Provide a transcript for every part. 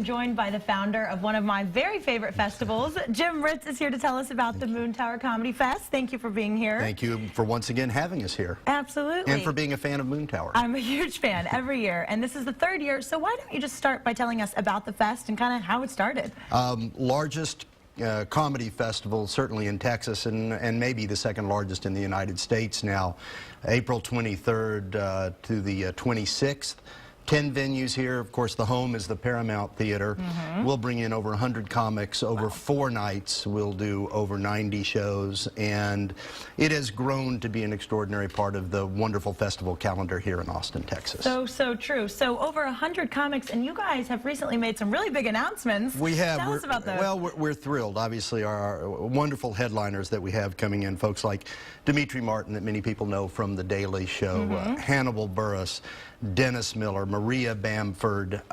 am joined by the founder of one of my very favorite festivals. Jim Ritts is here to tell us about the Moontower Comedy Fest. Thank you for being here. Thank you for once again having us here. Absolutely. And for being a fan of Moontower. I'm a huge fan every year, and this is the third year, so why don't you just start by telling us about the fest and kind of how it started? Largest comedy festival, certainly in Texas, and maybe the second largest in the United States now. April 23rd to the 26th. 10 venues here. Of course, the home is the Paramount Theater. We'll bring in over 100 comics over 4 nights. We'll do over 90 shows, and it has grown to be an extraordinary part of the wonderful festival calendar here in Austin, Texas. So true. So over 100 comics, and you guys have recently made some really big announcements. We have. Tell us about those. Well, we're thrilled. Obviously, our wonderful headliners that we have coming in, folks like Dimitri Martin, that many people know from The Daily Show, Hannibal Buress, Dennis Miller, Maria Bamford,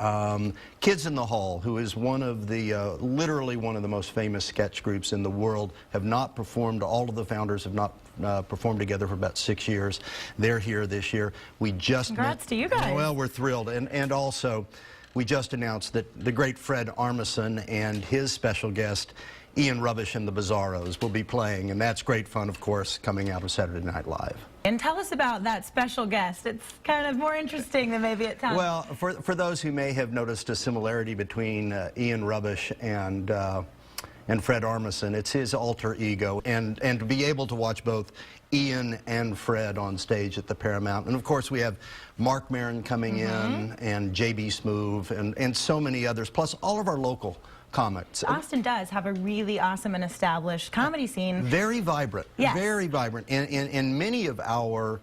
Kids in the Hall, who is one of the, literally one of the most famous sketch groups in the world, have not performed. All of the founders have not performed together for about 6 years. They're here this year. We just Congrats to you guys. Well, we're thrilled. And also, we just announced that the great Fred Armisen and his special guest, Ian Rubbish and the Bizarros, will be playing, and that's great fun, of course, coming out of Saturday Night Live. And tell us about that special guest. It's kind of more interesting than maybe at times. Well, for those who may have noticed a similarity between Ian Rubbish and Fred Armisen, it's his alter ego, and to be able to watch both Ian and Fred on stage at the Paramount. And of course we have Mark Maron coming in, and JB Smoove, and so many others, plus all of our local comics. Austin does have a really awesome and established comedy scene. Very vibrant. Yes. Very vibrant. And many of our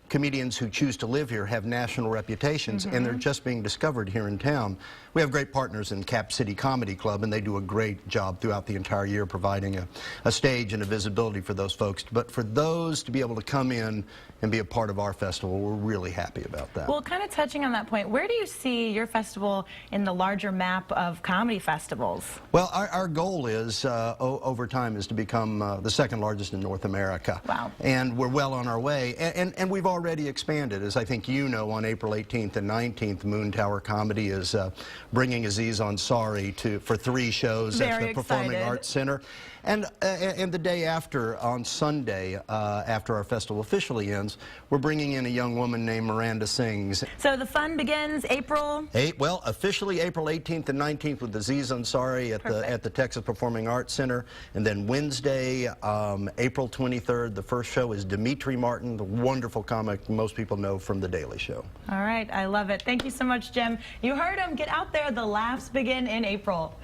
comedians who choose to live here have national reputations, and they're just being discovered here in town. We have great partners in Cap City Comedy Club, and they do a great job throughout the entire year providing a stage and a visibility for those folks. But for those to be able to come in and be a part of our festival, we're really happy about that. Well, kind of touching on that point, where do you see your festival in the larger map of comedy festivals? Well, our goal is, over time, is to become the second largest in North America. Wow. And we're well on our way. And we've already expanded. As I think you know, on April 18th and 19th, Moontower Comedy is bringing Aziz Ansari for 3 shows at the Performing Arts Center. And the day after, on Sunday, after our festival officially ends, we're bringing in a young woman named Miranda Sings. So the fun begins April? Well, officially April 18th and 19th with Aziz Ansari at the Texas Performing Arts Center. And then Wednesday, April 23rd, the first show is Dimitri Martin, the wonderful comic most people know from The Daily Show. All right, I love it. Thank you so much, Jim. You heard him. Get out there. The laughs begin in April.